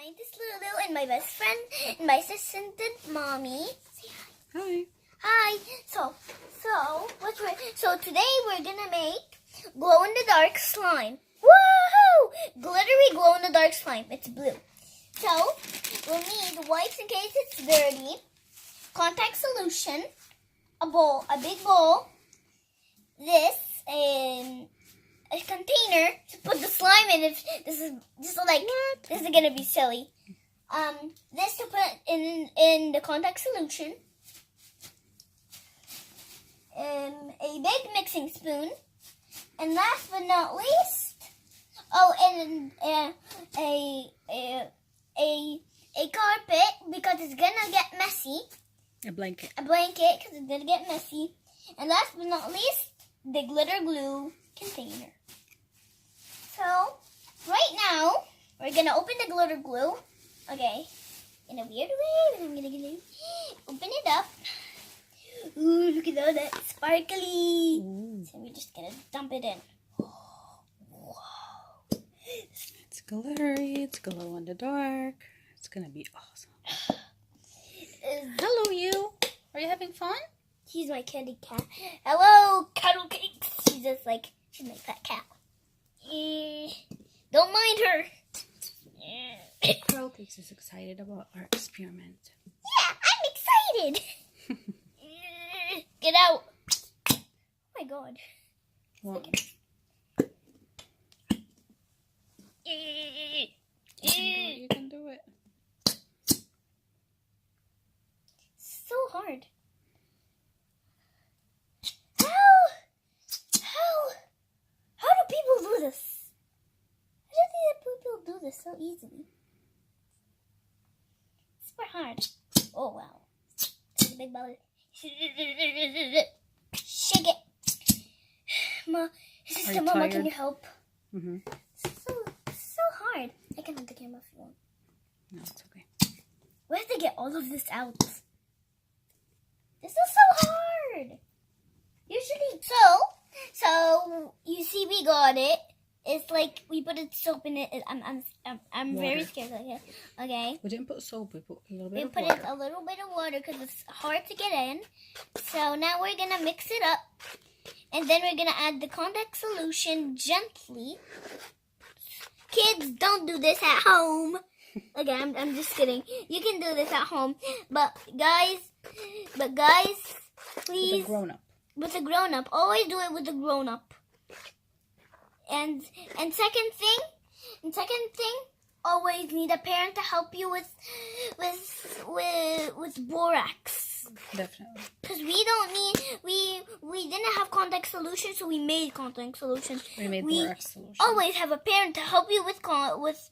Hi, this is Lulu and my best friend and my assistant mommy. Say hi. Hi. Hi. So today we're gonna make glow in the dark slime. Woohoo! Glittery glow in the dark slime. It's blue. So we'll need wipes in case it's dirty, contact solution, a big bowl, this and a container to put the slime in. If this is gonna be silly. This to put in the contact solution. A big mixing spoon, and last but not least, and a carpet because it's gonna get messy. A blanket. A blanket because it's gonna get messy, and last but not least, the glitter glue container. So right now we're gonna open the glitter glue. Okay, in a weird way, I'm gonna open it up. Ooh, look at all that sparkly. Ooh. So we're just gonna dump it in. Whoa. It's glittery. It's glow in the dark. It's gonna be awesome. Hello, you. Are you having fun? She's my candy cat. Hello, cuddle cakes. She's my pet cat. Don't mind her. Carol Cakes is excited about our experiment. Yeah, I'm excited. Get out. Oh my god. Well, you can do it. So hard. How do people do this? I don't think that people do this so easily. It's super hard. Oh wow. It's a big ball. Shake it. Ma, Are you Mama, tired? can you help? Mm-hmm. So hard. I can hold the camera if you want. No, it's okay. We have to get all of this out. This is so hard. Usually, so you see, we got it. It's like we put soap in it. I'm very scared. Okay. We didn't put soap. We put a little bit We of put water. a little bit of water because it's hard to get in. So now we're gonna mix it up, and then we're gonna add the contact solution gently. Kids, don't do this at home. Okay, I'm just kidding. You can do this at home, but guys, please. With a grown-up. With a grown-up. Always do it with a grown-up. And second thing, always need a parent to help you with borax. Definitely. Because we didn't have contact solution, so we made contact solution. We made borax solution. Always have a parent to help you with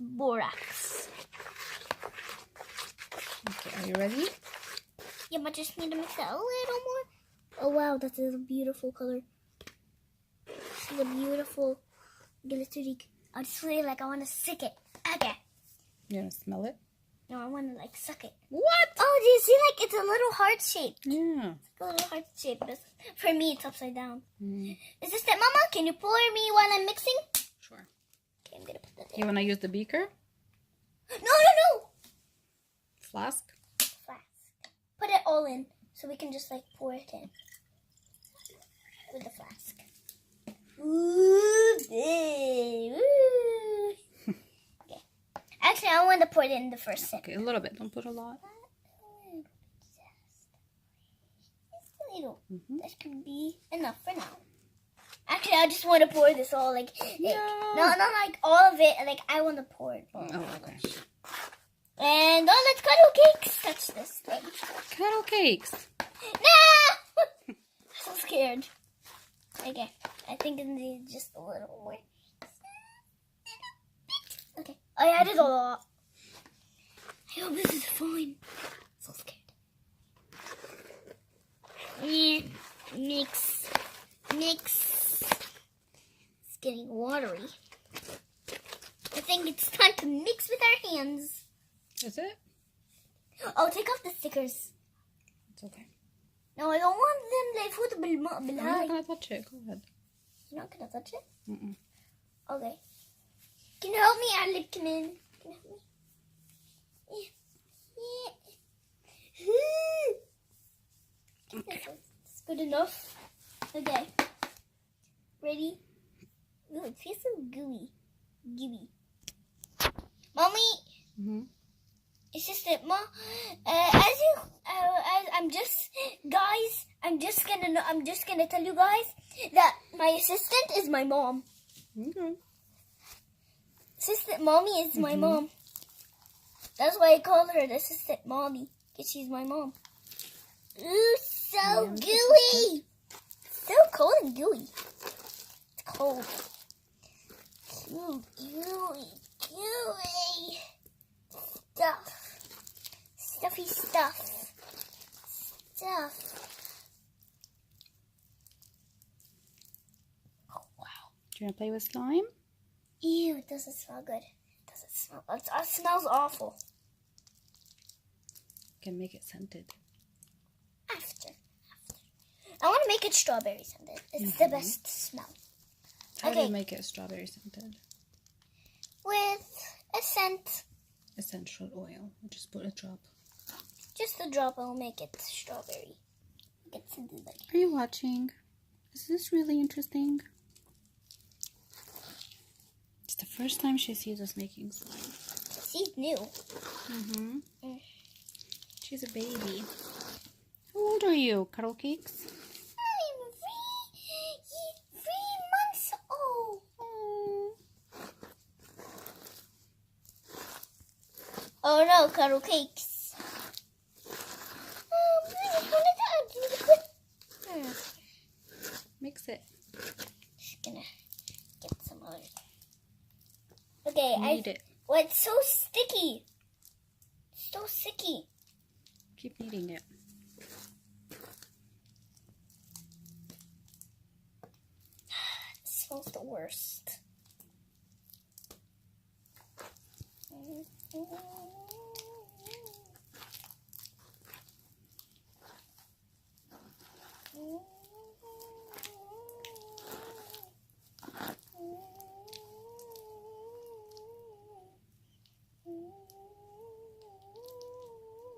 borax. Okay, are you ready? Yeah, but just need to mix it a little more. Oh wow, that is a beautiful color. This is a beautiful glittery. I just feel like I want to sick it. Okay. You want to smell it? No, I want to suck it. What? Oh, do you see it's a little heart shape? Yeah. It's a little heart shape. For me, it's upside down. Mm. Is this it, Mama? Can you pour me while I'm mixing? Sure. Okay, I'm gonna put that You want to use the beaker? No. Flask? Flask. Put it all in so we can just pour it in with the flask. Ooh, big. Ooh. Okay. Actually, I want to pour it in the first sip. Okay, a little bit. Don't put a lot. Just a little. Mm-hmm. That can be enough for now. Actually, I just want to pour this all no, not all of it. I want to pour it all. Oh, okay. And let's cuddle cakes. Touch this thing. Cuddle cakes. No! I'm so scared. Okay, I think it needs just a little more. Okay, I added a lot. I hope this is fine. So scared. Mix. It's getting watery. I think it's time to mix with our hands. Is it? Oh, take off the stickers. It's okay. No, I don't want them يفوتوا I'm not going to touch it. Go ahead. You're not gonna touch it? Mm-mm. Okay. Can you help me? Alip, come in. Can you help me? Okay. It's good enough. Okay. Ready? Ooh, it feels so gooey. Gooey. Mommy, Mm-hmm. it's just that, Mom. I'm just gonna tell you guys that my assistant is my mom. Okay. Assistant mommy is my mom. That's why I call her the assistant mommy, because she's my mom. Ooh, so gooey. So cold and gooey. It's cold. Ooh, gooey, gooey. Stuff. Stuffy stuff. Stuff. Oh, wow. Do you want to play with slime? Ew, it doesn't smell good. It doesn't smell. It smells awful. Can make it scented. After. I want to make it strawberry scented. It's the best smell. How do you make it strawberry scented? With a scent. Essential oil. Just put a drop. Just a drop will make it strawberry. Get scented like. Are you watching? Is this really interesting? It's the first time she sees us making slime. She's new. Mm-hmm. She's a baby. How old are you, Cuddle Cakes? I'm 3 months old. Oh no, Cuddle Cakes. Mix it. Just gonna get some of it. Okay, Knead it. Well, it's so sticky. So sticky. Keep kneading it. It smells the worst.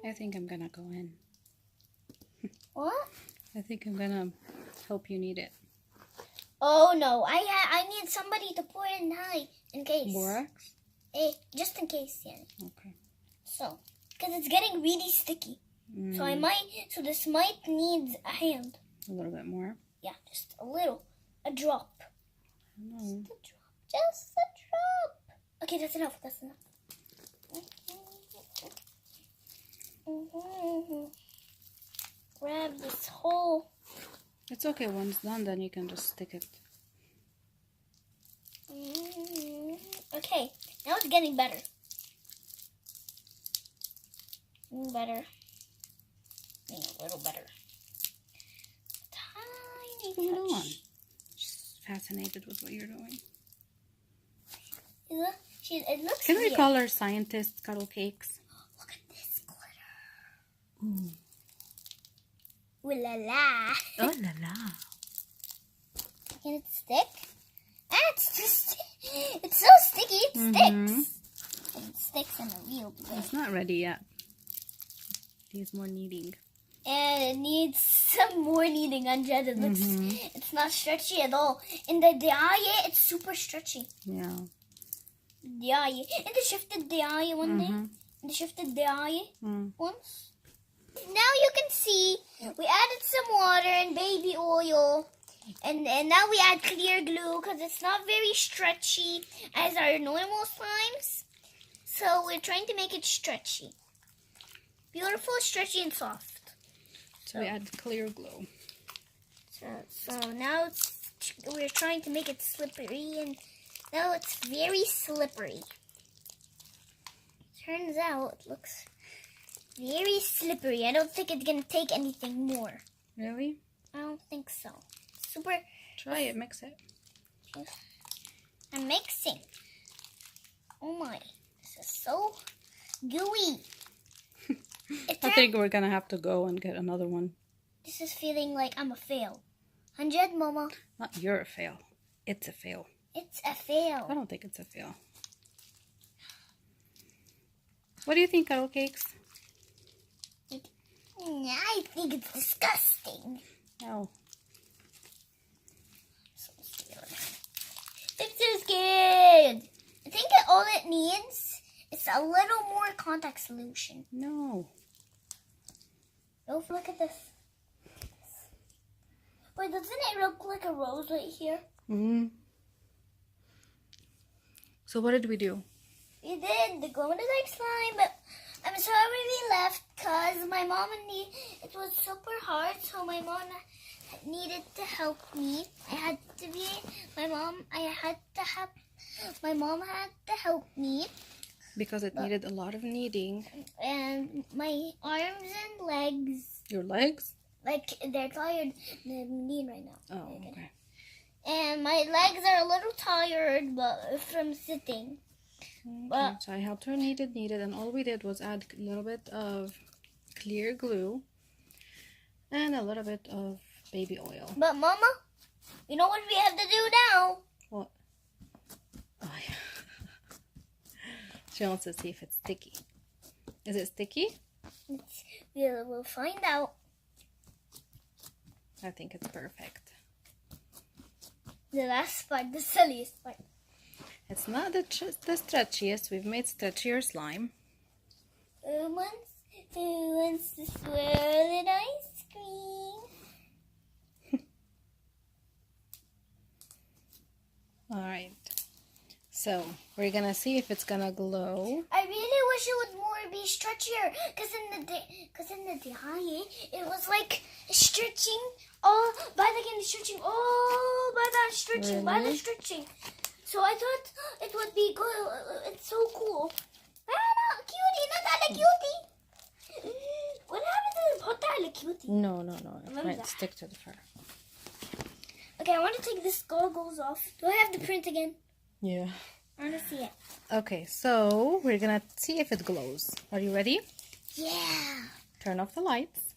I think I'm gonna go in. What? I think I'm gonna help you knead it. Oh no, I need somebody to pour in high in case. Borax? Just in case, yeah. Okay. So, because it's getting really sticky. So this might need a hand. A little bit more? Yeah, just a little. A drop. No. Just a drop. Just a drop. Okay, that's enough. That's enough. Grab this whole. It's okay. When it's done, then you can just stick it. Okay, now it's getting better. Better. A little better. Tiny What's going on? touch. Just fascinated with what you're doing. It looks Can we weird. call her scientist Cuddle Cakes? Look at this glitter. Ooh la la. Oh la la. Can it stick? It's just, it's so sticky, it sticks. And it sticks in a real way. It's not ready yet. Needs more kneading. And it needs some more kneading, Anjad. It looks, it's not stretchy at all. In the diaye, it's super stretchy. Yeah. Diaye. And they shifted diaye one day. And they shifted diaye once. Now you can see, we added some water and baby oil. And now we add clear glue because it's not very stretchy as our normal slimes. So we're trying to make it stretchy. Beautiful, stretchy, and soft. So we add clear glue. So now we're trying to make it slippery, and now it's very slippery. Turns out it looks very slippery. I don't think it's going to take anything more. Really? I don't think so. Super. Try it, mix it. I'm mixing. Oh my, this is so gooey. I think we're gonna have to go and get another one. This is feeling like I'm a fail. 100, Mama. Not you're a fail. It's a fail. It's a fail. I don't think it's a fail. What do you think, Cuddle Cakes? I think it's disgusting. No. So scared. I'm so scared. I think all it needs is a little more contact solution. No. Oh, look at this. Wait, doesn't it look like a rose right here? Mm-hmm. So what did we do? We did the glow in the dark slime, but I'm sorry we left because my mom it was super hard, so my mom needed to help me. My mom had to help me. Because it needed a lot of kneading. And my arms and legs, Your legs? like they're tired. They're kneading right now. Oh, okay. And my legs are a little tired, but from sitting. Okay, so I helped her knead it, and all we did was add a little bit of clear glue and a little bit of baby oil. But Mama, you know what we have to do now? What? Oh, yeah. She wants to see if it's sticky. Is it sticky? We'll find out. I think it's perfect. The last part, the silliest part. It's not the stretchiest. We've made stretchier slime. Who wants to swirl an ice cream? All right. So we're gonna see if it's gonna glow. I really wish it would more be stretchier, cause in the diet it was like stretching all by the stretching all by that stretching by the Really? stretching. So I thought it would be good. It's so cool. Ah, no, cutie, not that cutie. What happened to the potala cutie? No. It Remember might that. stick to the fur. Okay, I want to take this goggles off. Do I have to print again? Yeah. I want to see it. Okay, so we're gonna see if it glows. Are you ready? Yeah. Turn off the lights.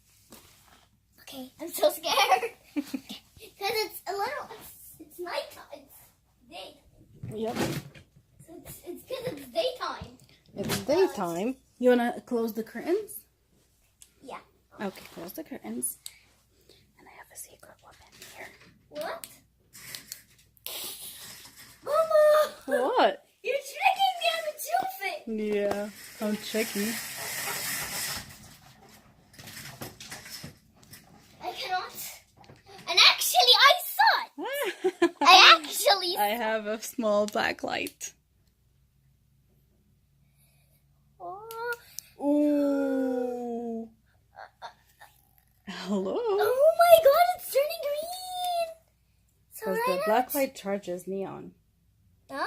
Okay, I'm so scared. Because it's a little, it's nighttime. It's day. Yep. So it's because it's daytime. It's daytime. You wanna close the curtains? Yeah. Okay, close the curtains. And I have a secret weapon here. What? Mama! What? You're tricking me on the truth. Yeah, I'm checking. I cannot. And actually, I saw it. I have a small black light. Oh, Ooh. Hello. oh my God! It's turning green. So Because the black light charges neon. Huh?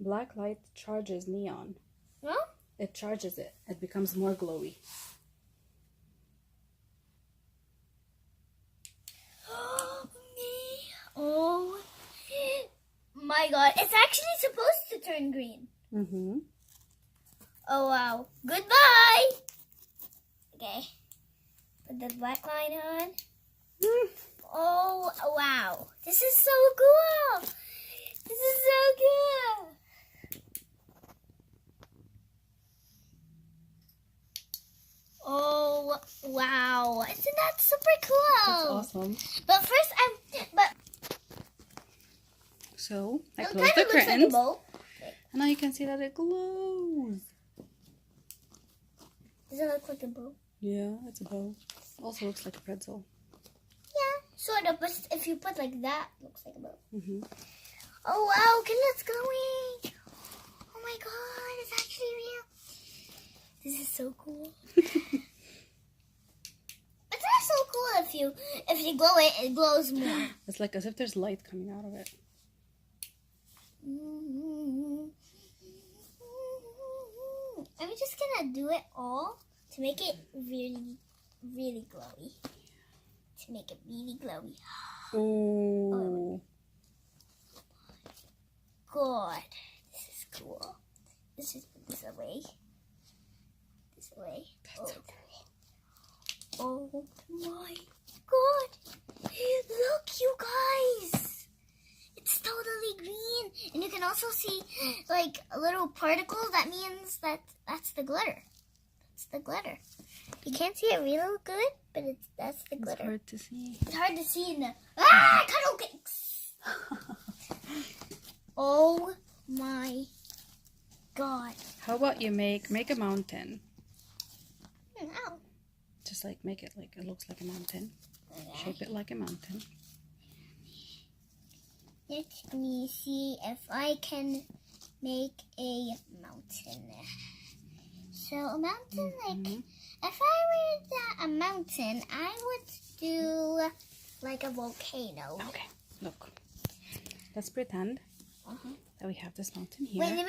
Black light charges neon. No? It charges it. It becomes more glowy. Oh my God! It's actually supposed to turn green. Mm-hmm. Oh wow! Goodbye. Okay. Put the black light on. Oh wow! This is so cool. This is so cool. Oh wow! Isn't that super cool? That's awesome. But first, So I it close kind the of looks like a curtains. bowl. And now you can see that it glows. Does it look like a bowl? Yeah, it's a bow. Also looks like a pretzel. Yeah, sort of. But if you put like that, it looks like a bowl. Mm-hmm. Oh wow! Okay, let's going. Oh my God! It's actually real. This is so cool. It's not so cool if you glow it, it glows more. It's like as if there's light coming out of it. I'm just gonna do it all to make it really, really glowy. To make it really glowy. Ooh. God, this is cool. Let's just put this away. This away. That's so cool. Oh my God! Look, you guys! It's totally green. And you can also see like a little particle. That means that's the glitter. It's the glitter. You can't see it real good, but that's the glitter. It's hard to see. It's hard to see in the cuddle cakes. Oh my God. How about you make a mountain? Ow. Just like make it like it looks like a mountain. Okay. Shape it like a mountain. Let me see if I can make a mountain. So a mountain, like, if I were a mountain, I would do like a volcano. Okay, look. Let's pretend that we have this mountain here. Wait. Let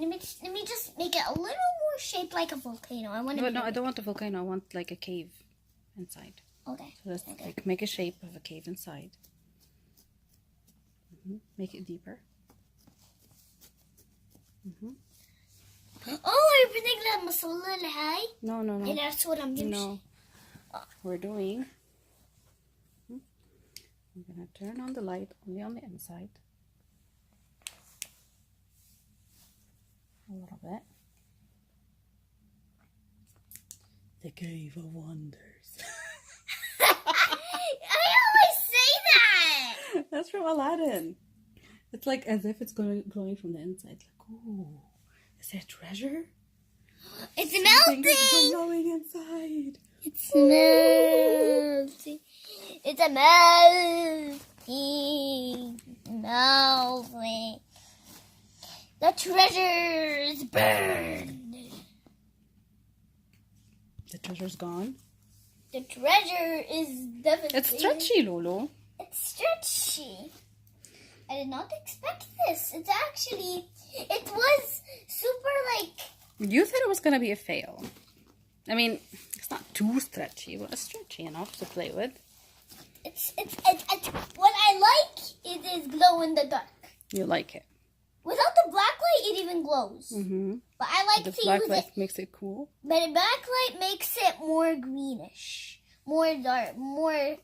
me just make it a little more shaped like a volcano. I want to. No, I don't want a volcano. I want like a cave inside. Okay. So let's like make a shape of a cave inside. Make it deeper. Oh, I'm putting the masala lahay. No. And that's what I'm doing. No. We're doing. I'm gonna turn on the light only on the inside. A little bit. The Cave of Wonders. I always say that. That's from Aladdin. It's like as if it's glowing from the inside. Like, ooh, is there treasure? It's Something is melting. glowing inside. It's melting. It's a melting. The treasure's burned. The treasure's gone. The treasure is devastated. It's stretchy, Lulu. It's stretchy. I did not expect this. It was super like. You said it was gonna be a fail. I mean, it's not too stretchy, but it's stretchy enough to play with. It's what I like. It is glow in the dark. You like it. Without the black light, it even glows. But I like The to black use light it. makes it cool. But the backlight makes it more greenish, more dark, more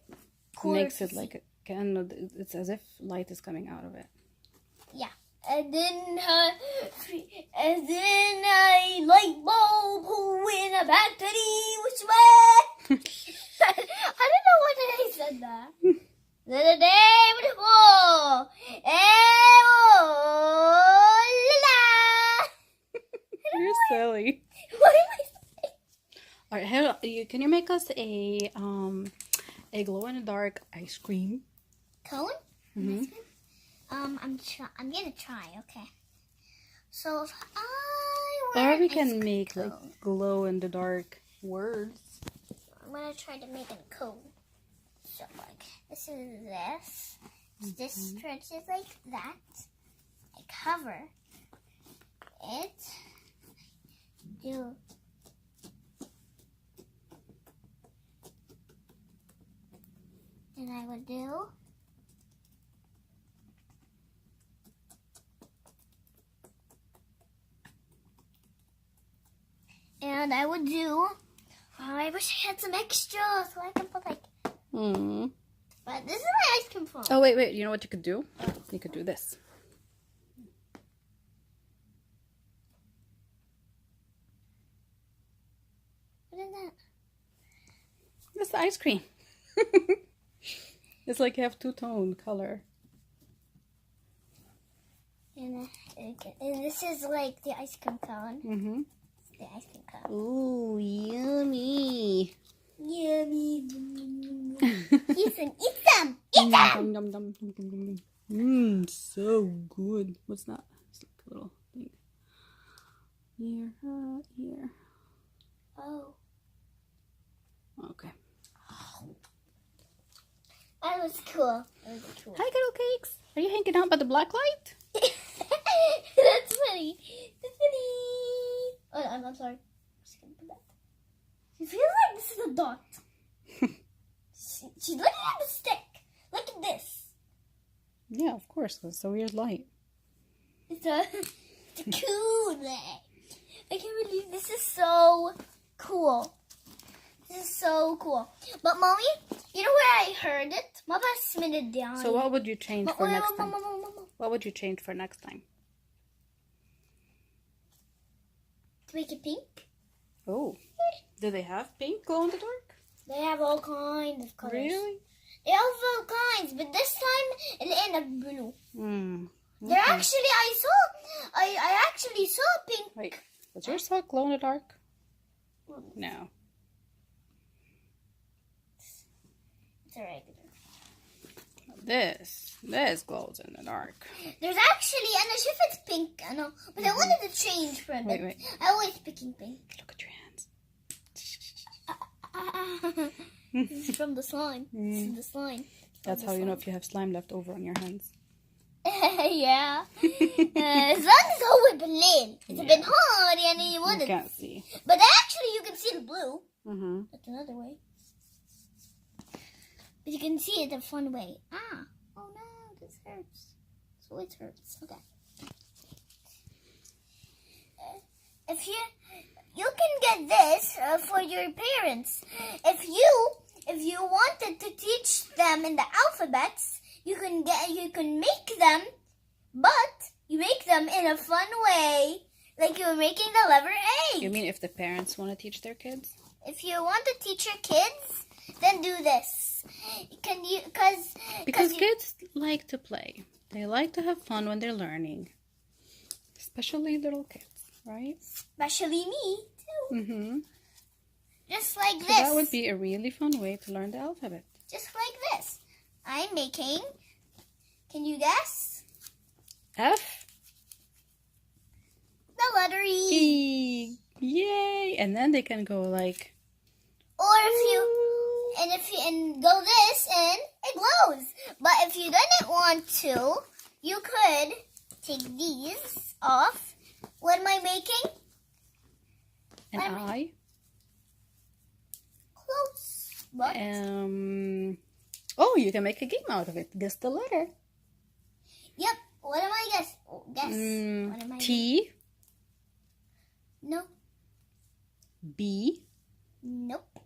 cool. Makes it like it's as if light is coming out of it. Yeah, and then a light bulb in a battery. Which way? I don't know why I said that. The day before. You're silly. What am I saying? All right, can you make us a glow in the dark ice cream? Cone? I'm gonna try. Okay. So if I were Or we an can ice make cone, like glow in the dark words. I'm gonna try to make a cone. So like this is this. This stretches like that. I cover it. Do. Then I would do. And I would do. Oh, I wish I had some extra so I can put like. But this is my ice cream phone. Oh wait, you know what you could do? You could do this. What is that? That's the ice cream. It's like you have two-tone color. And this is like the ice cream cone. The ice cream cone. Ooh, yummy. Yummy. Eat some. Eat some. Eat some. So good. What's that? It's like a little thing. Here. Oh. Okay. That was cool. That was cool. Hi, Cuddle Cakes. Are you hanging out by the black light? That's funny. That's funny. Oh, I'm sorry. I'm just gonna put that. She feels like this is a dot. She's looking at the stick. Look at this. Yeah, of course. That's a weird light. It's a cool thing. I can't believe this is so cool. This is so cool. But Mommy, you know where I heard it? ما بس من الدعاية. So what would you change for next time? What would you change for next time? To make it pink? Oh. Do they have pink glow in the dark? They have all kinds of colors. Really? They have all kinds, but this time it's in blue. Okay. They're actually, I actually saw pink. Wait, does your sock glow in the dark? No. It's a regular. This glows in the dark. There's actually, and I if it's pink, I know, but I wanted to change for a bit. Wait. I always picking pink. Look at your hands. This is from the slime. This is the slime. That's how you know if you have slime left over on your hands. Yeah. As long as it's always blend. It's a bit hard, and you want You can't see. But actually, you can see the blue. That's another way. But you can see it a fun way. Ah. Oh no, this hurts. So it hurts. Okay. If you can get this for your parents. If you wanted to teach them in the alphabets, you can make them, but you make them in a fun way, like you're making the letter A. You mean if the parents want to teach their kids? If you want to teach your kids, then do this. Can you? Because kids like to play. They like to have fun when they're learning, especially little kids, right? Especially me too. Just like So this. that would be a really fun way to learn the alphabet. Just like this. I'm making. Can you guess? F. The letter E. E. Yay! And then they can go like. Or if you go this and it glows. But if you didn't want to, you could take these off. What am I making? An I. Close. But Oh, you can make a game out of it. Guess the letter. yep. What am I guess? What am I? T. No. B. Nope.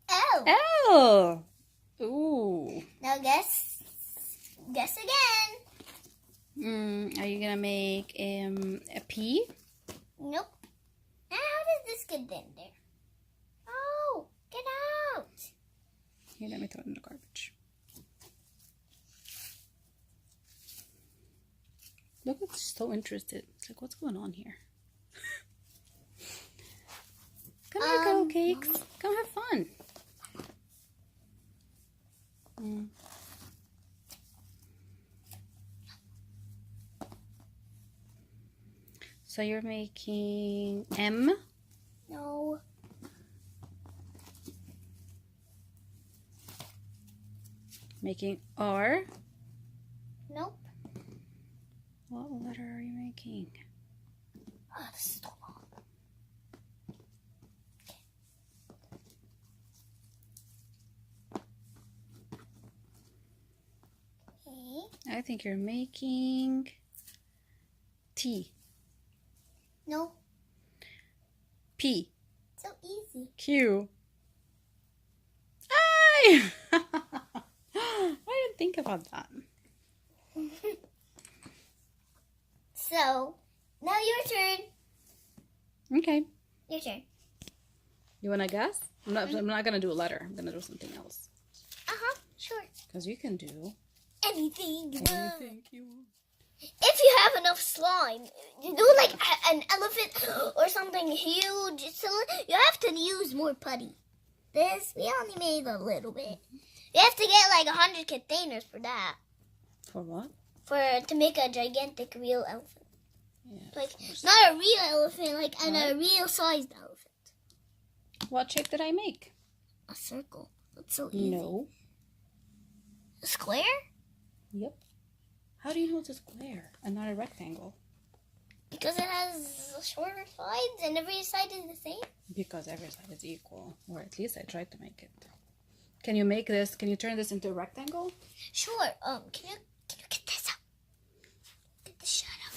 L. L. Ooh. Now guess again. Are you gonna make a P? Nope. Now how does this get in there? Oh, get out. Here, let me throw it in the garbage. Look, it's so interested. It's like, what's going on here? Come here, cuddle cakes. Come have fun. So you're making M? No. Making R? Nope. What letter are you making? Oh, this is so long. Okay. I think you're making T. No. P. So easy. Q. I didn't think about that. So, now your turn. Okay. Your turn. You want to guess? I'm not going to do a letter. I'm going to do something else. Sure. Because you can do Anything you want. anything you want. If you have enough slime, you do like an elephant or something huge. So you have to use more putty. This, we only made a little bit. You have to get like 100 containers for that. For what? To make a gigantic real elephant. Yeah. Like, not a real elephant, like a real sized elephant. What shape did I make? A circle. That's so easy. No. A square? Yep. How do you know it's a square and not a rectangle? Because it has shorter sides and every side is the same. Because every side is equal. Or at least I tried to make it. Can you make this? Can you turn this into a rectangle? Sure. Can you get this up? Get this shut up.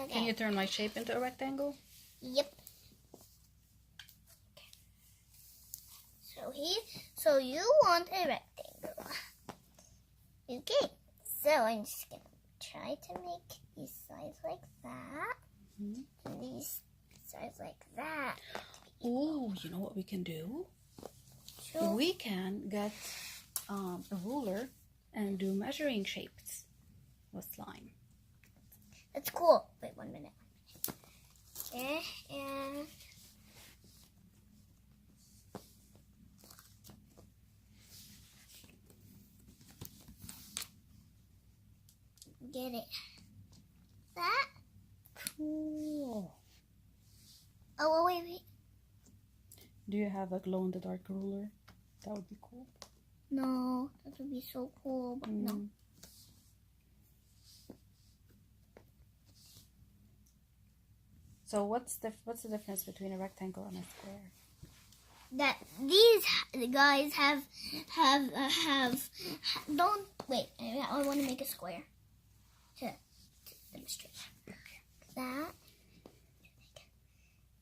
Okay. Can you turn my shape into a rectangle? Yep. So you want a rectangle. Okay. So I'm just going to try to make these sides like that. And these sides like that. Oh, you know what we can do? Sure. We can get a ruler and do measuring shapes with slime. That's cool. Wait 1 minute. Okay, and get it. That? Cool. Oh, wait. Do you have a glow-in-the-dark ruler? That would be cool. No, that would be so cool, but no. So what's the difference between a rectangle and a square? That these guys have don't wait. I want to make a square to demonstrate. Okay. That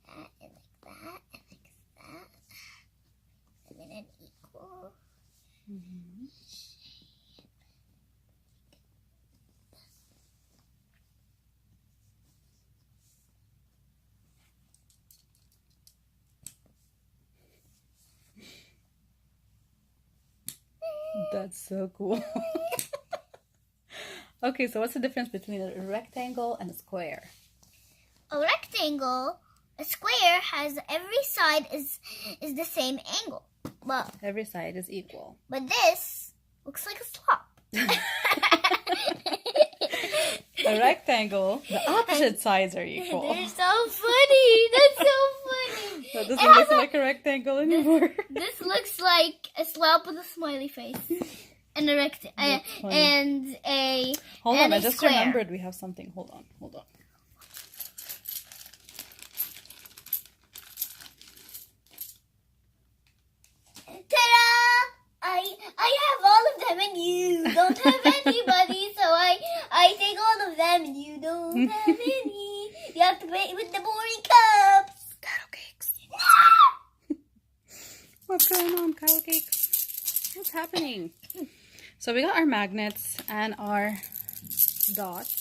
and like that and like that, and then an equal. That's so cool. Okay, so what's the difference between a rectangle and a square? A rectangle, a square has every side is the same angle. But Every side is equal. this looks like a slop. A rectangle, the opposite sides are equal. They're so funny. That's so funny. That doesn't look like a rectangle anymore. This looks like a slop with a smiley face. And a and a Hold and on, a I just square. remembered we have something. Hold on. Ta-da! I have all of them and you don't have anybody, so I take all of them and you don't have any. You have to play with the boring cups. Carrot cakes. No! What's going on, carrot cakes? What's happening? So we got our magnets and our dots.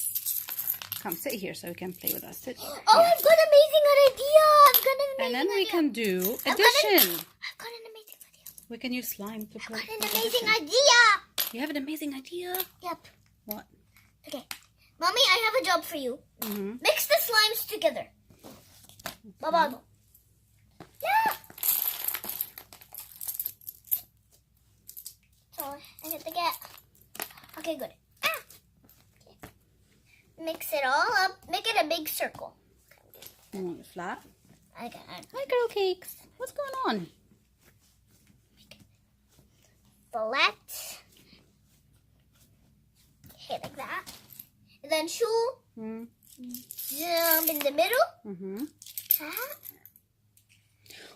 Come sit here so you can play with us. Sit. Oh, I've got an amazing idea. I've got an amazing And then we idea. can do I've addition. I've got an amazing idea. We can use slime to play. I've got an with amazing addition. idea. You have an amazing idea? Yep. What? Okay. Mommy, I have a job for you. Mix the slimes together. Babado. Yeah. So I hit the gap. Okay, good. Ah. Okay. Mix it all up. Make it a big circle. You want it flat? I got it. Hi, carrot cakes. What's going on? Flat. Okay, like that. And then shoe. Jump in the middle. That.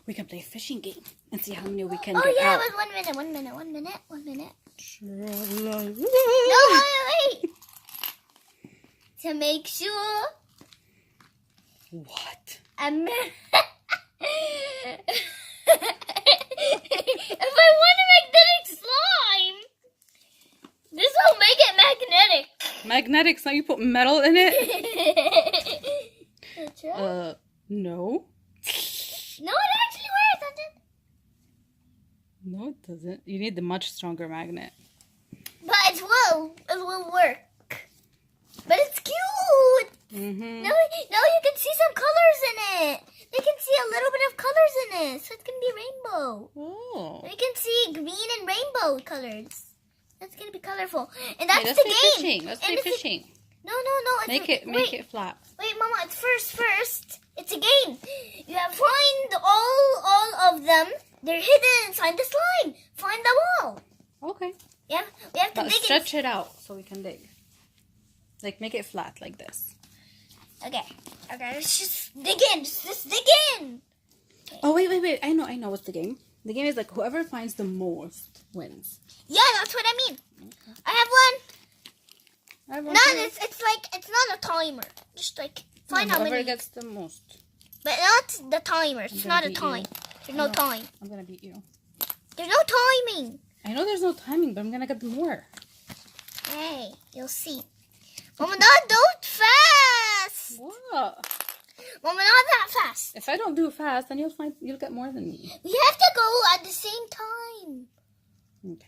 We can play a fishing game and see how many we can Oh get yeah, out. it was 1 minute. No, No, wait. To make sure. What? If I want a magnetic slime, this will make it magnetic. Magnetic, so you put metal in it? That's right. No. No, it actually works, doesn't it? No, it doesn't. You need the much stronger magnet. But it will work. But it's cute. Now you can see some colors in it. They can see a little bit of colors in it, so it's gonna be rainbow. Oh. You can see green and rainbow colors. That's gonna be colorful, and that's Let's the play game. fishing. Let's play And it's fishing. No. Make it flat. Wait, Mama. It's first. It's a game. You have find all of them. They're hidden inside the slime. Find them all. Okay. Yeah, we have to But dig stretch it out so we can dig. Like make it flat like this. Okay. Let's just dig in. Just dig in. Okay. Oh wait. I know what's the game. The game is like whoever finds the most wins. Yeah, that's what I mean. Okay. I have one. No, it's not a timer. Just like find how whoever many. gets the most. But not the timer. It's gonna not a beat time. you. There's no time. I'm gonna beat you. There's no timing. I know there's no timing, but I'm gonna get more. Hey, you'll see. Mama, not do it fast. What? Mama, not that fast. If I don't do it fast, then you'll get more than me. We have to go at the same time. Okay.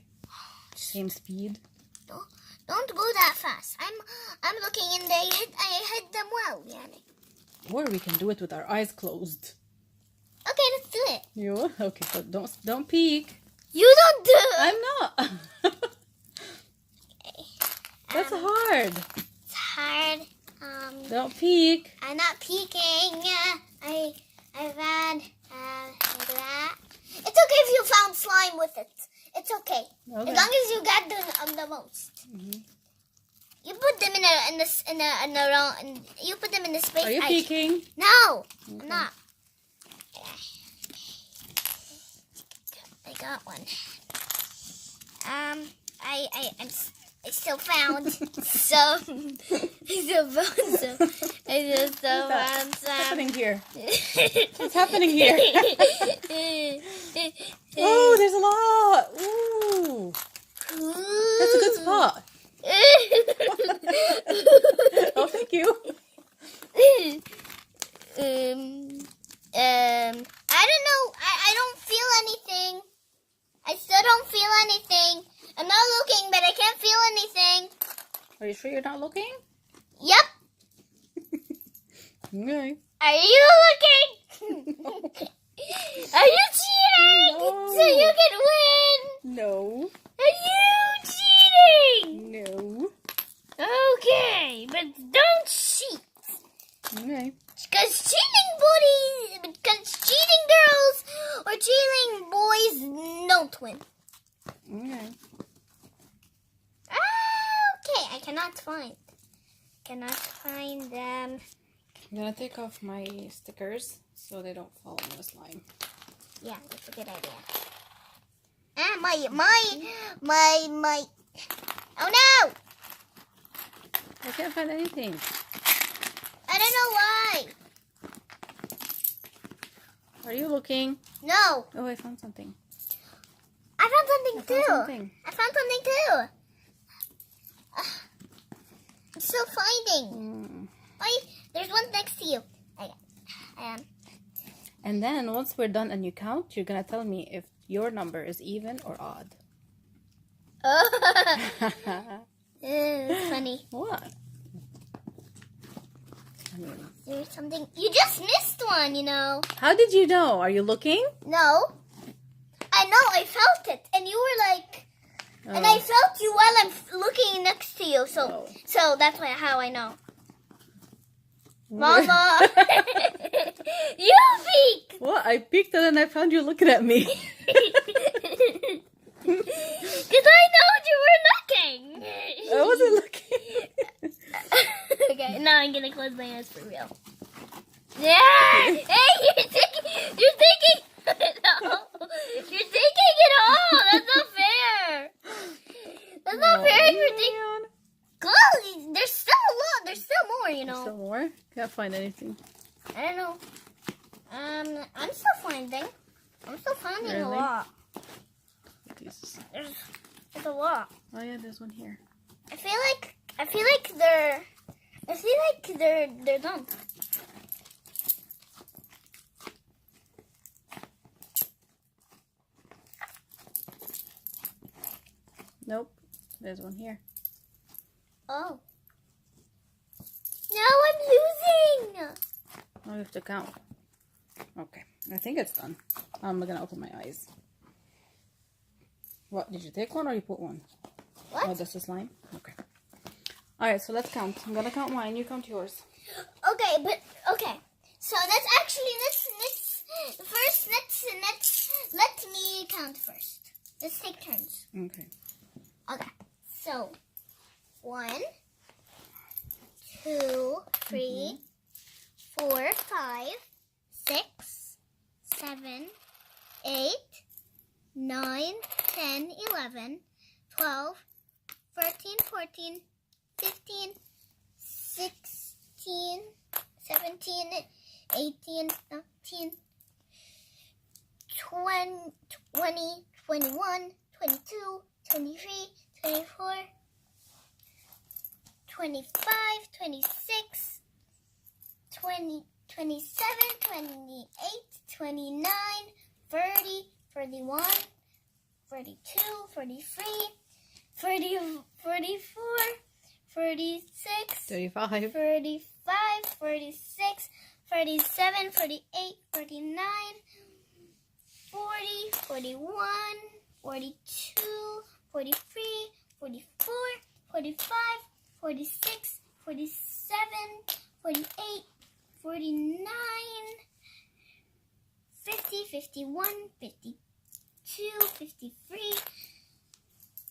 Same speed. Don't go that fast. I'm looking and I hit them well, Yannick. Or we can do it with our eyes closed. Okay, let's do it. You? Okay, so don't peek. You don't do it. I'm not. That's hard. It's hard. Don't peek. I'm not peeking. I've had like that. It's okay if you found slime with it. It's okay. Okay. As long as you got the most. You put them in the wrong. You put them in the space. Are you peeking? No, Okay. I'm not. I got one. I still found some. What's happening here? What's happening here? Oh, there's a lot. Ooh, that's a good spot. Oh, thank you. I don't know. I don't feel anything. I still don't feel anything. I'm not looking, but I can't feel anything. Are you sure you're not looking? Yep. Okay. Are you looking? Are you cheating? No. So you can win. No. Are you cheating? No. Okay, but don't cheat. Okay. Because cheating girls or cheating boys don't win. Okay. Okay, I cannot find them. I'm gonna take off my stickers so they don't fall in the slime. Yeah, that's a good idea. Ah, my. Oh no! I can't find anything. I don't know why. Are you looking? No, Oh, I found something. I found something too. Something. I found something too. I'm still finding. Wait, there's one next to you. And then once we're done and you count, you're gonna tell me if your number is even or odd. It's funny. What? I mean, There's something. You just missed one, you know. how did you know? Are you looking? No. I know, I felt it. And you were like, and I felt you while I'm looking next to you. So that's how I know. Mama. You peeked. What? I peeked and then I found you looking at me. Because I know you were looking. I wasn't looking. Okay, now I'm going to close my eyes for real. Yeah! Hey, you're taking no. You're taking it all. That's not fair. That's not fair. You're taking. God, there's still a lot. There's still more. You know. Still more? Can't find anything. I don't know. I'm still finding. I'm still finding a Really? lot. Jesus. There's a lot. Oh yeah, there's one here. I feel like they're done. Nope. There's one here. Oh. Now I'm losing. Oh, we have to count. Okay. I think it's done. I'm gonna open my eyes. What? Did you take one or you put one? What? Oh, that's the slime? Okay. Alright, so let's count. I'm gonna count mine. You count yours. Okay, but okay. So let's let me count first. Let's take turns. Okay. Okay. So 1, 2, 3, 4, 5, 6, 7, 8, 9, 10, 11, 12, 13, 14, 15, 16, 17, 18, 19, 20, 21, 22, 23, 24, 25, 26, 20, 27, 28, 29, 30, 31, 42, 43, 30, 44, 46, 35. 35, 46, 37, 48, 49, 40, 41, 42, 43, 44, 45, 46, 47, 48, 49, 50, 51, 52, 53,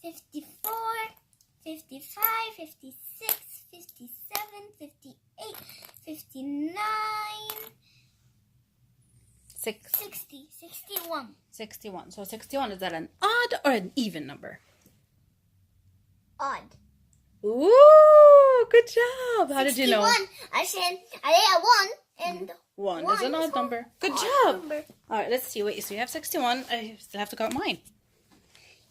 54, 55, 56, 57, 58, 59, 60, 61. 61. So 61, is that an odd or an even number? Odd. Ooh, good job. How did you know? 61. I had 1 and 1 1 is an odd number. Good odd job. number. All right, let's see. Wait, so you have 61. I still have to count mine.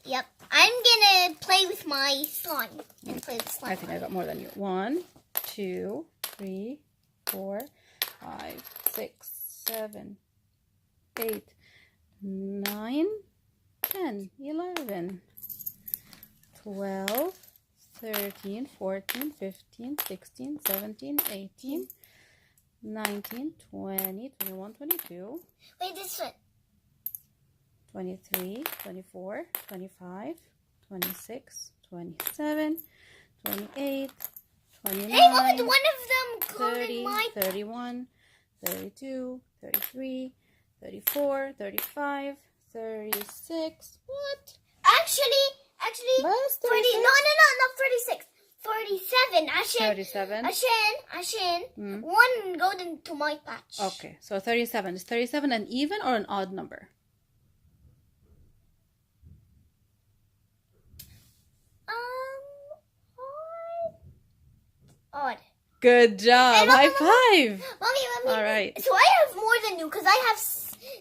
Yep. I'm gonna play with my slime and play with slime. I think I got more than you. 1, 2, 3, 4, 5, 6, 7, 8, 9, 10, 11, 12, 13, 14, 15, 16, 17, 18, 19, 20, 21, 22, Wait, this one. 23, 24, 25, 26, 27, 28, 29, Hey, look, one of them got 30, in my... 31, 32, 33, 34, 35, 36. What? Actually, That's 40. No, 36. not 36. 37. 37. Ashen. One go into my patch. Okay, so 37. Is 37 an even or an odd number? Odd. Good job. Hey, High Mommy, five. Mommy. All right. So I have more than you because I have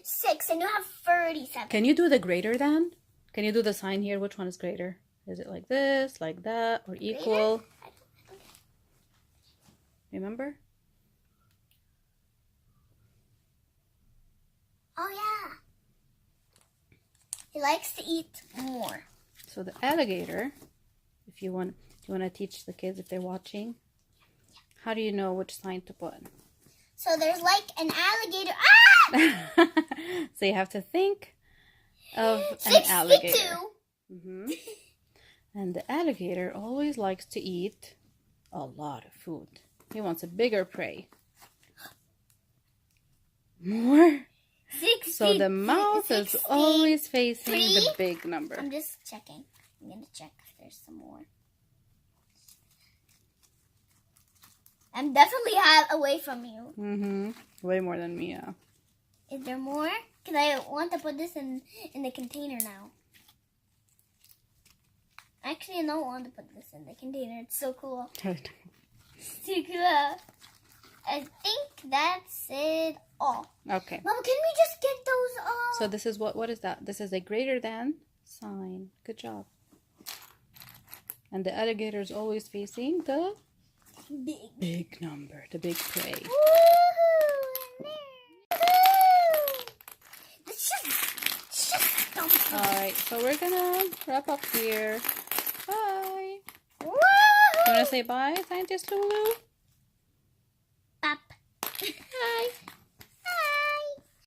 6 and you have 37. Can you do the greater than? Can you do the sign here? Which one is greater? Is it like this, like that, or equal? Remember? Oh yeah. He likes to eat more. So the alligator, if you want to teach the kids if they're watching, how do you know which sign to put? So there's like an alligator. Ah! So you have to think of an 62. alligator. And the alligator always likes to eat a lot of food. He wants a bigger prey. More. 60. So the mouth is always facing the 63. big number. I'm just checking. I'm gonna check if there's some more. I'm definitely away from you. Way more than me, yeah. Is there more? Because I want to put this in the container now. Actually, I don't want to put this in the container. It's so cool. It's too cool. I think that's it all. Okay. Mom, can we just get those all? So this is what is that? This is a greater than sign. Good job. And the alligator is always facing the big number, the big prey. Woohoo! It's just something. Alright, so we're gonna wrap up here. Bye. Woohoo! You wanna say bye, Scientist Lulu?